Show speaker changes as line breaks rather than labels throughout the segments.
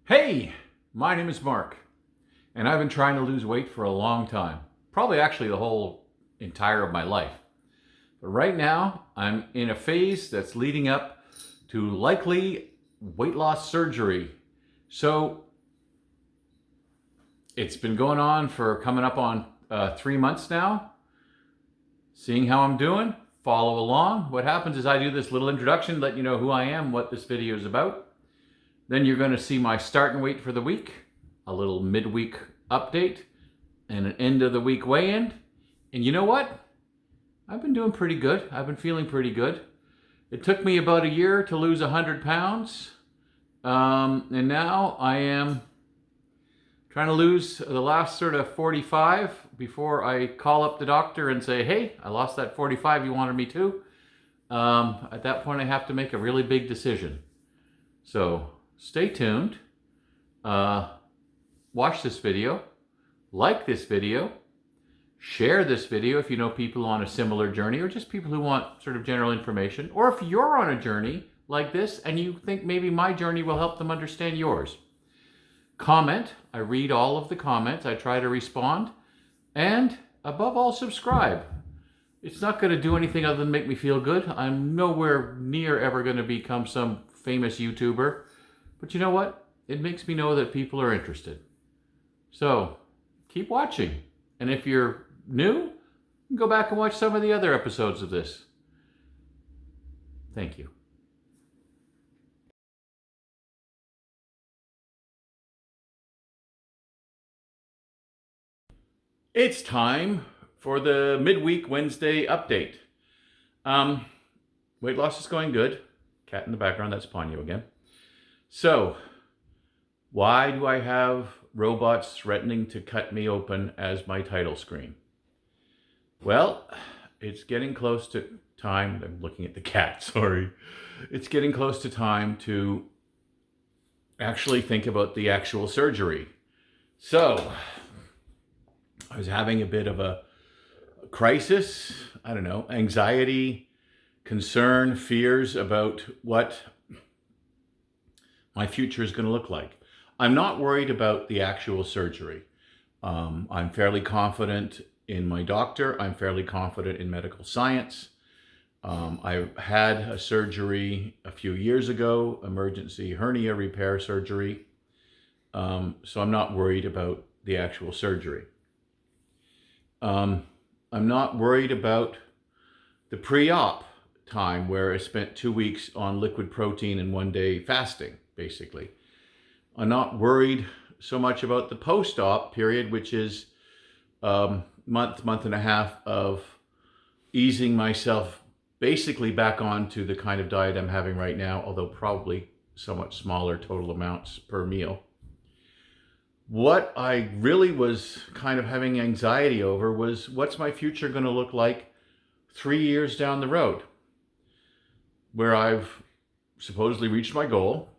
Hey, my name is Mark, and I've been trying to lose weight for a long time. Probably actually the whole entire of my life. But right now, I'm in a phase that's leading up to likely weight loss surgery. So it's been going on for coming up on 3 months now. Seeing how I'm doing, follow along. What happens is I do this little introduction, let you know who I am, what this video is about. Then you're going to see my starting weight for the week, a little midweek update, and an end of the week weigh-in. And you know what? I've been doing pretty good. I've been feeling pretty good. It took me about a year to lose 100 pounds. And now I am trying to lose the last sort of 45 before I call up the doctor and say, hey, I lost that 45 you wanted me to. At that point, I have to make a really big decision. So stay tuned, watch this video, like this video, share this video if you know people on a similar journey or just people who want sort of general information, or if you're on a journey like this and you think maybe my journey will help them understand yours. Comment. I read all of the comments. I try to respond. And above all, subscribe. It's not going to do anything other than make me feel good. I'm nowhere near ever going to become some famous YouTuber. But you know what? It makes me know that people are interested. So keep watching. And if you're new, go back and watch some of the other episodes of this. Thank you. It's time for the midweek Wednesday update. Weight loss is going good. Cat in the background, that's Ponyo again. So, why do I have robots threatening to cut me open as my title screen? Well, it's getting close to time. I'm looking at the cat, sorry. It's getting close to time to actually think about the actual surgery. So, I was having a bit of a crisis, I don't know, anxiety, concern, fears about what my future is going to look like. I'm not worried about the actual surgery. I'm fairly confident in my doctor. I'm fairly confident in medical science. I had a surgery a few years ago, emergency hernia repair surgery. So I'm not worried about the actual surgery. I'm not worried about the pre-op time where I spent 2 weeks on liquid protein and 1 day fasting, basically. I'm not worried so much about the post-op period, which is month and a half of easing myself basically back onto the kind of diet I'm having right now, although probably somewhat smaller total amounts per meal. What I really was kind of having anxiety over was, what's my future going to look like 3 years down the road, where I've supposedly reached my goal.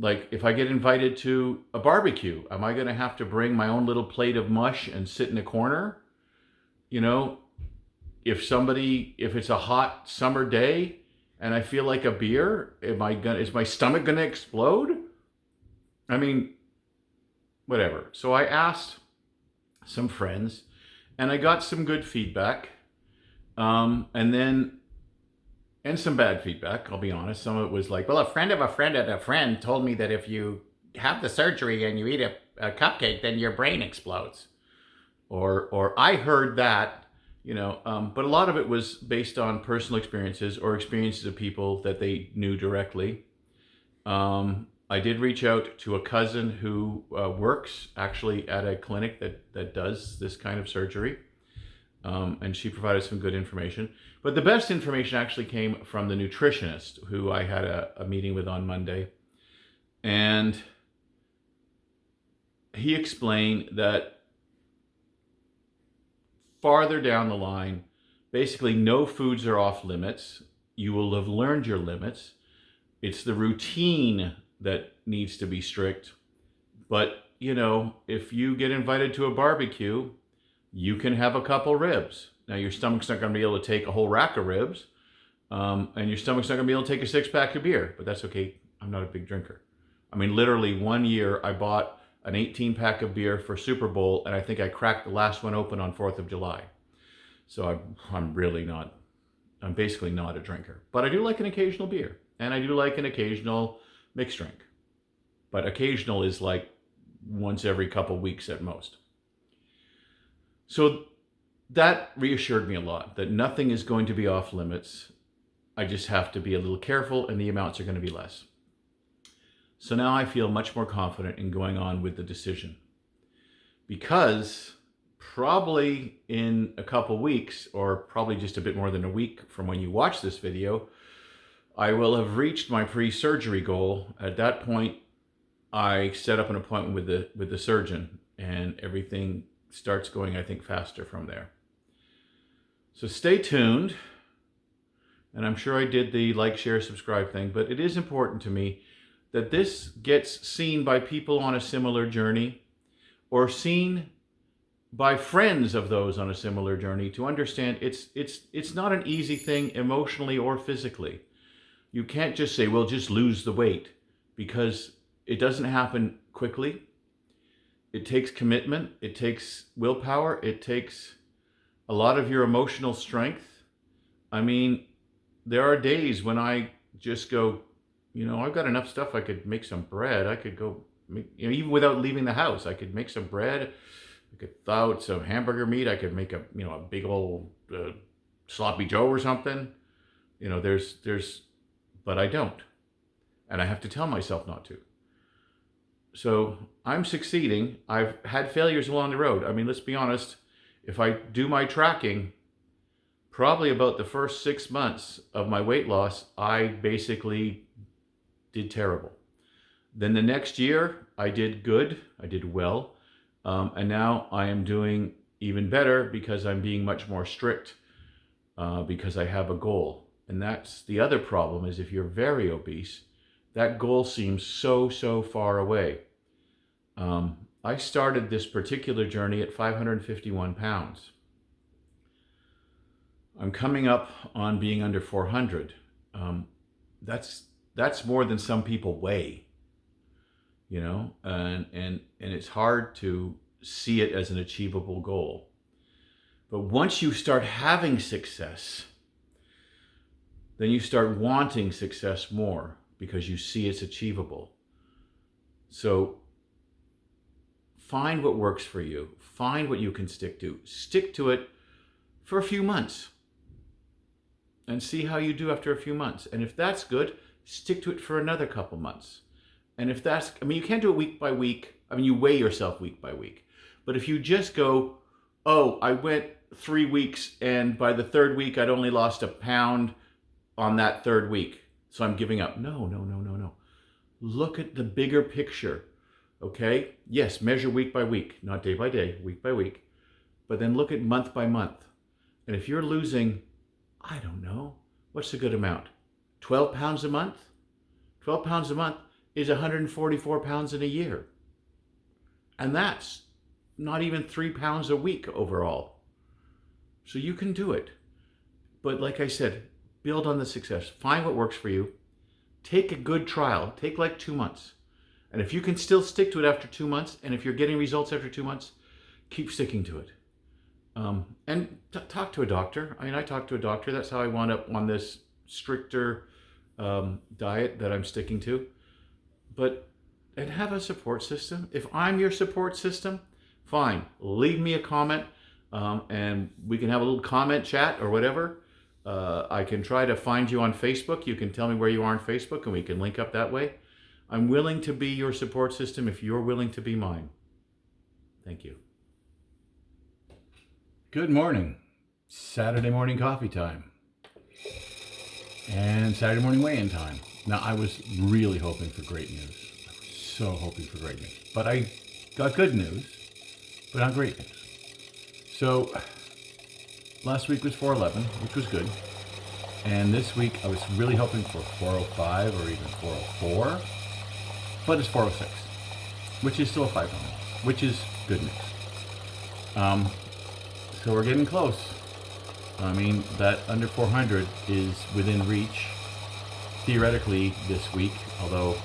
Like, if I get invited to a barbecue, am I going to have to bring my own little plate of mush and sit in a corner? You know, if it's a hot summer day and I feel like a beer, is my stomach going to explode? I mean, whatever. So I asked some friends and I got some good feedback. And some bad feedback, I'll be honest. Some of it was like, well, a friend of a friend of a friend told me that if you have the surgery and you eat a cupcake, then your brain explodes. Or I heard that, but a lot of it was based on personal experiences or experiences of people that they knew directly. I did reach out to a cousin who works actually at a clinic that does this kind of surgery. And she provided some good information. But the best information actually came from the nutritionist who I had a meeting with on Monday. And he explained that farther down the line, basically no foods are off limits. You will have learned your limits. It's the routine that needs to be strict. But, if you get invited to a barbecue, you can have a couple ribs. Now, your stomach's not going to be able to take a whole rack of ribs, and your stomach's not going to be able to take a 6-pack of beer, but that's okay. I'm not a big drinker. I mean, literally one year I bought an 18 pack of beer for Super Bowl, and I think I cracked the last one open on 4th of July. So I'm basically not a drinker. But I do like an occasional beer, and I do like an occasional mixed drink. But occasional is like once every couple weeks at most. So that reassured me a lot, that nothing is going to be off limits. I just have to be a little careful, and the amounts are going to be less. So now I feel much more confident in going on with the decision, because probably in a couple weeks, or probably just a bit more than a week from when you watch this video, I will have reached my pre-surgery goal. At that point, I set up an appointment with the surgeon, and everything starts going, I think, faster from there. So stay tuned. And I'm sure I did the like, share, subscribe thing, but it is important to me that this gets seen by people on a similar journey, or seen by friends of those on a similar journey, to understand it's not an easy thing emotionally or physically. You can't just say, well, just lose the weight, because it doesn't happen quickly. It takes commitment, it takes willpower, it takes a lot of your emotional strength. I mean, there are days when I just go, I've got enough stuff, I could make some bread. I could go, even without leaving the house, I could make some bread. I could thaw out some hamburger meat. I could make a big old sloppy Joe or something. But I don't. And I have to tell myself not to. So I'm succeeding. I've had failures along the road. I mean, let's be honest. If I do my tracking, probably about the first 6 months of my weight loss, I basically did terrible. Then the next year, I did good. I did well. And now I am doing even better, because I'm being much more strict, because I have a goal. And that's the other problem, is if you're very obese, that goal seems so far away. I started this particular journey at 551 pounds. I'm coming up on being under 400. That's more than some people weigh, and it's hard to see it as an achievable goal. But once you start having success, then you start wanting success more, because you see it's achievable. So find what works for you. Find what you can stick to. Stick to it for a few months and see how you do after a few months. And if that's good, stick to it for another couple months. And if you can't do it week by week. You weigh yourself week by week. But if you just go, oh, I went 3 weeks, and by the 3rd week, I'd only lost a pound on that 3rd week, so I'm giving up. No. Look at the bigger picture, okay? Yes, measure week by week, not day by day, week by week. But then look at month by month. And if you're losing, I don't know, what's a good amount? 12 pounds a month? 12 pounds a month is 144 pounds in a year. And that's not even 3 pounds a week overall. So you can do it. But like I said, build on the success. Find what works for you. Take a good trial. Take like 2 months. And if you can still stick to it after 2 months, and if you're getting results after 2 months, keep sticking to it. And talk to a doctor. I talked to a doctor. That's how I wound up on this stricter diet that I'm sticking to. And have a support system. If I'm your support system, fine. Leave me a comment, and we can have a little comment chat or whatever. I can try to find you on Facebook. You can tell me where you are on Facebook, and we can link up that way. I'm willing to be your support system if you're willing to be mine. Thank you. Good morning. Saturday morning coffee time. And Saturday morning weigh-in time. Now, I was really hoping for great news. I was so hoping for great news. But I got good news, but not great news. So, last week was 411, which was good. And this week, I was really hoping for 405 or even 404. But it's 406, which is still a 5 pound loss, which is good news. So we're getting close. That under 400 is within reach, theoretically, this week, although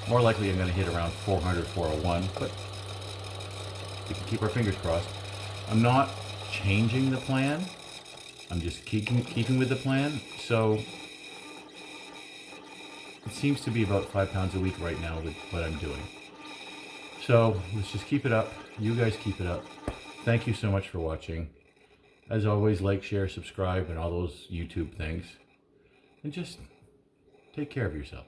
More likely I'm going to hit around 400, 401, but we can keep our fingers crossed. I'm not changing the plan. I'm just keeping with the plan. So it seems to be about 5 pounds a week right now with what I'm doing. So let's just keep it up. You guys keep it up. Thank you so much for watching. As always, like, share, subscribe, and all those YouTube things. And just take care of yourself.